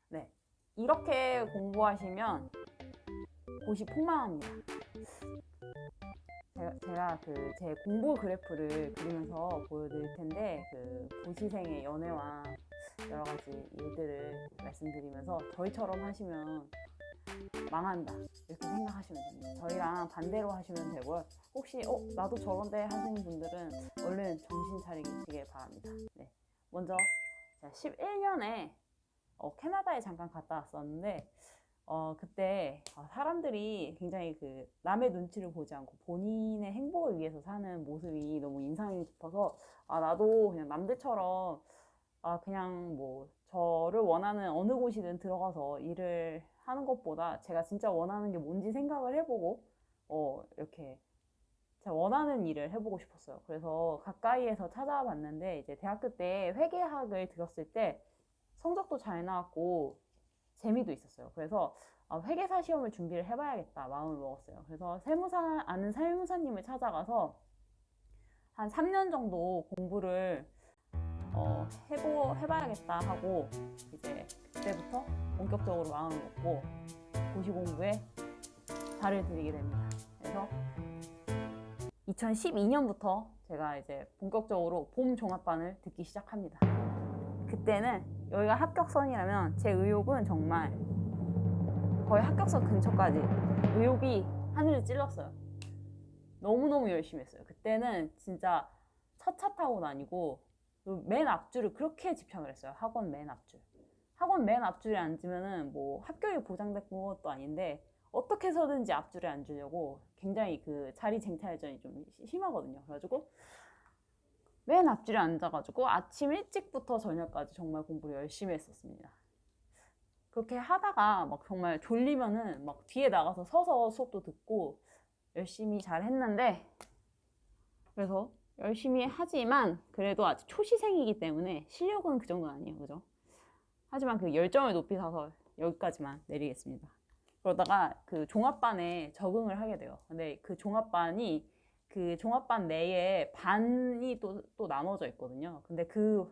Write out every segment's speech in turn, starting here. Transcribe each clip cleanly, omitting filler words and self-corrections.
네, 이렇게 공부하시면 고시 폭망합니다. 제가 그 제 공부 그래프를 그리면서 보여드릴 텐데, 그 고시생의 연애와 여러 가지 일들을 말씀드리면서 저희처럼 하시면 망한다 이렇게 생각하시면 됩니다. 저희랑 반대로 하시면 되고요. 혹시 나도 저런데 하시는 분들은 얼른 정신 차리시길 바랍니다. 네, 먼저 제가 11년에 캐나다에 잠깐 갔다 왔었는데, 그때 사람들이 굉장히 그 남의 눈치를 보지 않고 본인의 행복을 위해서 사는 모습이 너무 인상이 깊어서, 나도 그냥 남들처럼 그냥 뭐 저를 원하는 어느 곳이든 들어가서 일을 하는 것보다 제가 진짜 원하는 게 뭔지 생각을 해보고 이렇게 제가 원하는 일을 해보고 싶었어요. 그래서 가까이에서 찾아봤는데, 이제 대학교 때 회계학을 들었을 때 성적도 잘 나왔고 재미도 있었어요. 그래서 회계사 시험을 준비를 해봐야겠다 마음을 먹었어요. 그래서 아는 세무사님을 찾아가서 한 3년 정도 공부를 해봐야겠다 하고, 이제 그때부터 본격적으로 마음을 먹고 고시 공부에 발을 들이게 됩니다. 그래서 2012년부터 제가 이제 본격적으로 봄 종합반을 듣기 시작합니다. 그때는 여기가 합격선이라면 제 의욕은 정말 거의 합격선 근처까지 의욕이 하늘을 찔렀어요. 너무너무 열심히 했어요. 그때는 진짜 첫 차 타고 다니고 맨 앞줄을 그렇게 집착을 했어요. 학원 맨 앞줄. 학원 맨 앞줄에 앉으면은 뭐 합격이 보장된 것도 아닌데 어떻게 해서든지 앞줄에 앉으려고 굉장히 그 자리 쟁탈전이 좀 심하거든요. 그래가지고 맨 앞줄에 앉아가지고 아침 일찍부터 저녁까지 정말 공부를 열심히 했었습니다. 그렇게 하다가 막 정말 졸리면은 막 뒤에 나가서 서서 수업도 듣고 열심히 잘 했는데, 그래서 열심히 하지만 그래도 아직 초시생이기 때문에 실력은 그 정도는 아니에요. 그죠? 하지만 그 열정을 높이 사서 여기까지만 내리겠습니다. 그러다가 그 종합반에 적응을 하게 돼요. 근데 그 종합반 내에 반이 또 나눠져 있거든요. 근데 그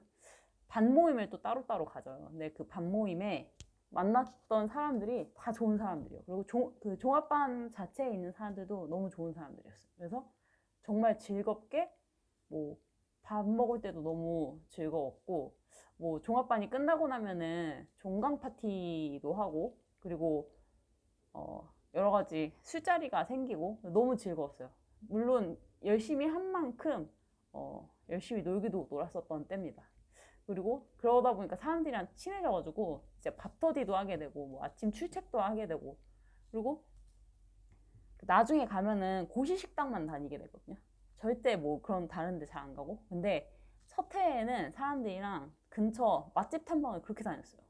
반 모임을 또 따로따로 가져요. 근데 그 반 모임에 만났던 사람들이 다 좋은 사람들이에요. 그리고 그 종합반 자체에 있는 사람들도 너무 좋은 사람들이었어요. 그래서 정말 즐겁게 뭐 밥 먹을 때도 너무 즐거웠고, 뭐 종합반이 끝나고 나면은 종강 파티도 하고, 그리고 여러 가지 술자리가 생기고 너무 즐거웠어요. 물론 열심히 한 만큼 열심히 놀기도 놀았었던 때입니다. 그리고 그러다 보니까 사람들이랑 친해져가지고 이제 밥터디도 하게 되고 뭐 아침 출첵도 하게 되고, 그리고 나중에 가면은 고시 식당만 다니게 되거든요. 절대 뭐 그런 다른 데 잘 안 가고. 근데 첫 해에는 사람들이랑 근처 맛집 탐방을 그렇게 다녔어요.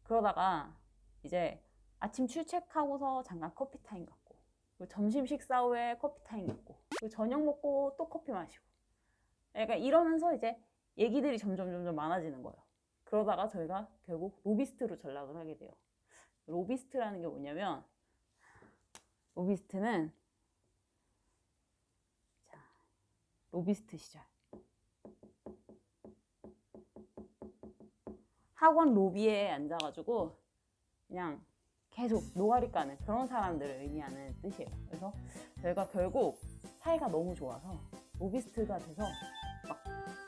그러다가 이제 아침 출첵하고서 잠깐 커피 타임 갖고, 그리고 점심 식사 후에 커피 타임 갖고, 그리고 저녁 먹고 또 커피 마시고, 약간 이러면서 이제 얘기들이 점점 많아지는 거예요. 그러다가 저희가 결국 로비스트로 전락을 하게 돼요. 로비스트라는 게 뭐냐면, 로비스트는 로비스트 시절 학원 로비에 앉아가지고 그냥 계속 노가리 까는 그런 사람들을 의미하는 뜻이에요. 그래서 저희가 결국 사이가 너무 좋아서 로비스트가 돼서 막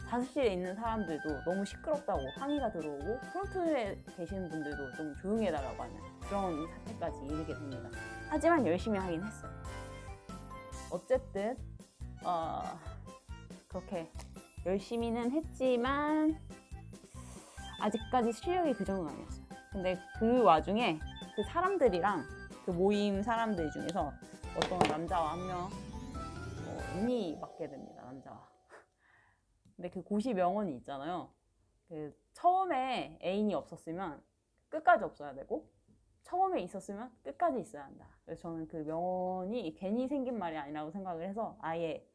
자습실에 있는 사람들도 너무 시끄럽다고 항의가 들어오고, 프론트에 계시는 분들도 좀 조용히 해달라고 하는 그런 사태까지 이르게 됩니다. 하지만 열심히 하긴 했어요. 어쨌든 그렇게 열심히는 했지만 아직까지 실력이 그 정도는 아니었어요. 근데 그 와중에 그 사람들이랑 그 모임 사람들 중에서 어떤 남자와 한 명 눈이 맞게 됩니다. 남자와. 근데 그 고시 명언이 있잖아요. 그 처음에 애인이 없었으면 끝까지 없어야 되고, 처음에 있었으면 끝까지 있어야 한다. 그래서 저는 그 명언이 괜히 생긴 말이 아니라고 생각을 해서 아예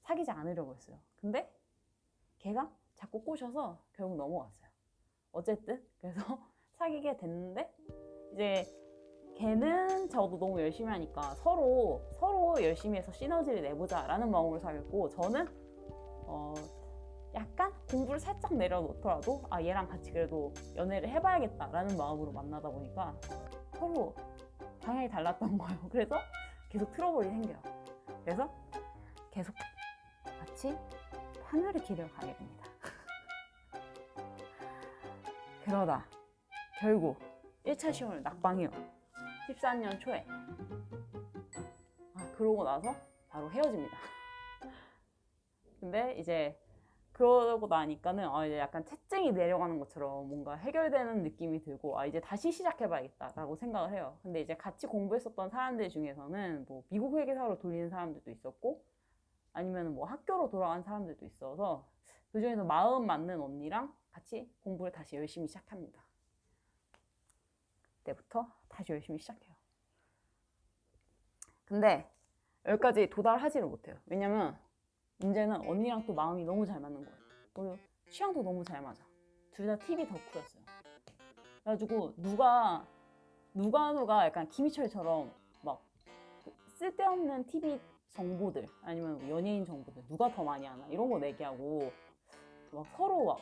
사귀지 않으려고 했어요. 근데 걔가 자꾸 꼬셔서 결국 넘어갔어요. 어쨌든 그래서 사귀게 됐는데, 이제 걔는 저도 너무 열심히 하니까 서로 열심히 해서 시너지를 내보자 라는 마음으로 사귀었고, 저는 약간 공부를 살짝 내려놓더라도 아 얘랑 같이 그래도 연애를 해봐야겠다라는 마음으로 만나다 보니까 서로 방향이 달랐던 거예요. 그래서 계속 트러블이 생겨요. 그래서 계속 같이 하늘의 길을 가게 됩니다. 그러다 결국 1차 시험을 낙방해요. 14년 초에. 그러고 나서 바로 헤어집니다. 근데 이제 그러고 나니까는 이제 약간 채증이 내려가는 것처럼 뭔가 해결되는 느낌이 들고 이제 다시 시작해봐야겠다라고 생각을 해요. 근데 이제 같이 공부했었던 사람들 중에서는 뭐 미국 회계사로 돌리는 사람들도 있었고 아니면 뭐 학교로 돌아간 사람들도 있어서 그 중에서 마음 맞는 언니랑 같이 공부를 다시 열심히 시작합니다. 그때부터 다시 열심히 시작해요. 근데 여기까지 도달하지를 못해요. 왜냐면 문제는 언니랑 또 마음이 너무 잘 맞는 거예요. 그리고 취향도 너무 잘 맞아. 둘 다 TV 덕후였어요. 그래가지고 누가 약간 김희철처럼 막 쓸데없는 TV 정보들 아니면 연예인 정보들 누가 더 많이 하나 이런 거 내기하고 막 서로 막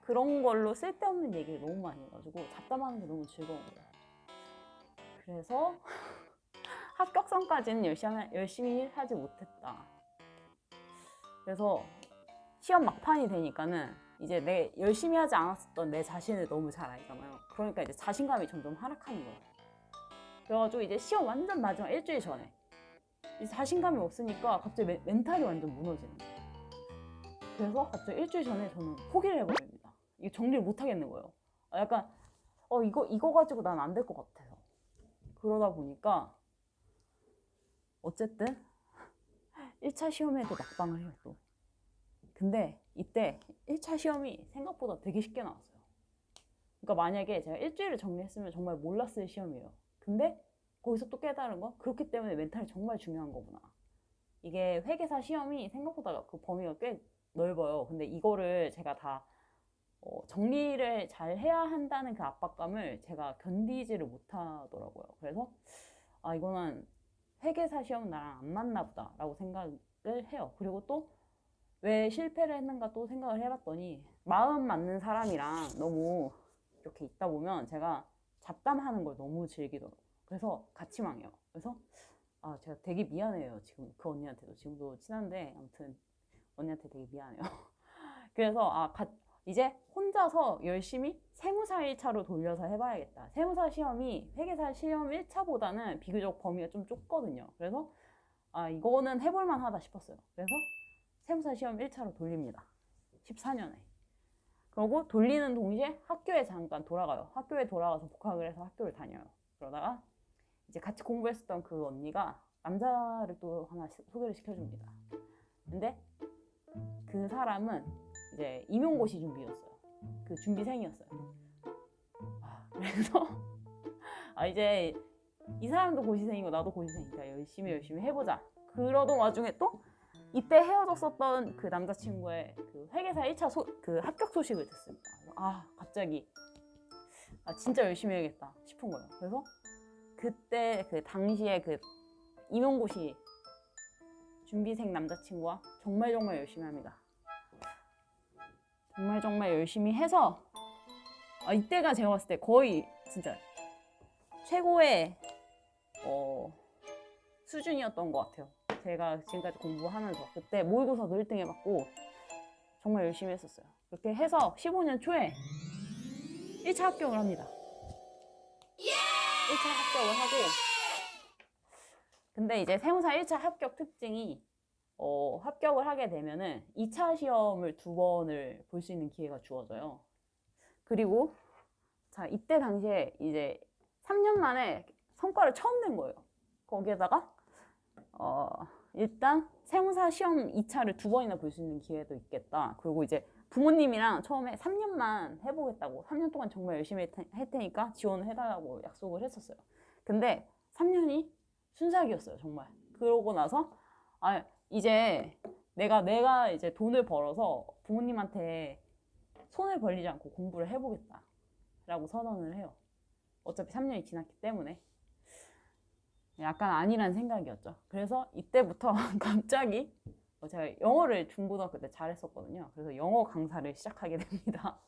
그런 걸로 쓸데없는 얘기를 너무 많이 해가지고 잡담하는 게 너무 즐거운 거예요. 그래서 합격선까지는 열심히 하지 못했다. 그래서 시험 막판이 되니까는 이제 내 열심히 하지 않았었던 내 자신을 너무 잘 알잖아요. 그러니까 이제 자신감이 점점 하락하는 거예요. 그래가지고 이제 시험 완전 마지막 일주일 전에 이제 자신감이 없으니까 갑자기 멘탈이 완전 무너지는 거예요. 그래서 갑자기 일주일 전에 저는 포기를 해버립니다. 이거 정리를 못 하겠는 거예요. 약간 이거 가지고 난 안 될 것 같아서. 그러다 보니까 어쨌든 1차 시험에도 낙방을 해요 또. 근데 이때 1차 시험이 생각보다 되게 쉽게 나왔어요. 그러니까 만약에 제가 일주일을 정리했으면 정말 몰랐을 시험이에요. 근데 거기서 또 깨달은 건 그렇기 때문에 멘탈이 정말 중요한 거구나. 이게 회계사 시험이 생각보다 그 범위가 꽤 넓어요. 근데 이거를 제가 다 정리를 잘 해야 한다는 그 압박감을 제가 견디지를 못하더라고요. 그래서 이거는 회계사 시험은 나랑 안 맞나 보다 라고 생각을 해요. 그리고 또 왜 실패를 했는가 또 생각을 해봤더니 마음 맞는 사람이랑 너무 이렇게 있다 보면 제가 잡담하는 걸 너무 즐기더라고요. 그래서 같이 망해요. 그래서 제가 되게 미안해요. 지금 그 언니한테도 지금도 친한데 아무튼 언니한테 되게 미안해요. 그래서 이제 혼자서 열심히 세무사 1차로 돌려서 해봐야겠다. 세무사 시험이 회계사 시험 1차보다는 비교적 범위가 좀 좁거든요. 그래서 이거는 해볼만 하다 싶었어요. 그래서 세무사 시험 1차로 돌립니다. 14년에. 그리고 돌리는 동시에 학교에 잠깐 돌아가요. 학교에 돌아가서 복학을 해서 학교를 다녀요. 그러다가 이제 같이 공부했었던 그 언니가 남자를 또 하나 소개를 시켜줍니다. 근데 그 사람은 이제 임용고시 준비였어요. 그 준비생이었어요. 그래서 이제 이 사람도 고시생이고 나도 고시생이니까 열심히 해보자. 그러던 와중에 또 이때 헤어졌었던 그 남자친구의 그 회계사 1차 그 합격 소식을 듣습니다. 갑자기 진짜 열심히 해야겠다 싶은 거예요. 그래서 그때 그 당시에 그 임용고시 준비생 남자친구와 정말 열심히 합니다. 정말 열심히 해서 이때가 제가 봤을 때 거의 진짜 최고의 수준이었던 것 같아요. 제가 지금까지 공부하면서 그때 모의고사도 1등 해봤고 정말 열심히 했었어요. 그렇게 해서 15년 초에 1차 합격을 합니다. 1차 합격을 하고 근데 이제 세무사 1차 합격 특징이 합격을 하게 되면은 2차 시험을 2번을 볼 수 있는 기회가 주어져요. 그리고 이때 당시에 이제 3년 만에 성과를 처음 낸 거예요. 거기에다가 일단 세무사 시험 2차를 2번이나 볼 수 있는 기회도 있겠다. 그리고 이제 부모님이랑 처음에 3년만 해보겠다고 3년 동안 정말 열심히 할 테니까 지원을 해달라고 약속을 했었어요. 근데 3년이 순삭이었어요. 정말. 그러고 나서 이제 내가 이제 돈을 벌어서 부모님한테 손을 벌리지 않고 공부를 해보겠다 라고 선언을 해요. 어차피 3년이 지났기 때문에. 약간 아니란 생각이었죠. 그래서 이때부터 갑자기 제가 영어를 중고등학교 때 잘했었거든요. 그래서 영어 강사를 시작하게 됩니다.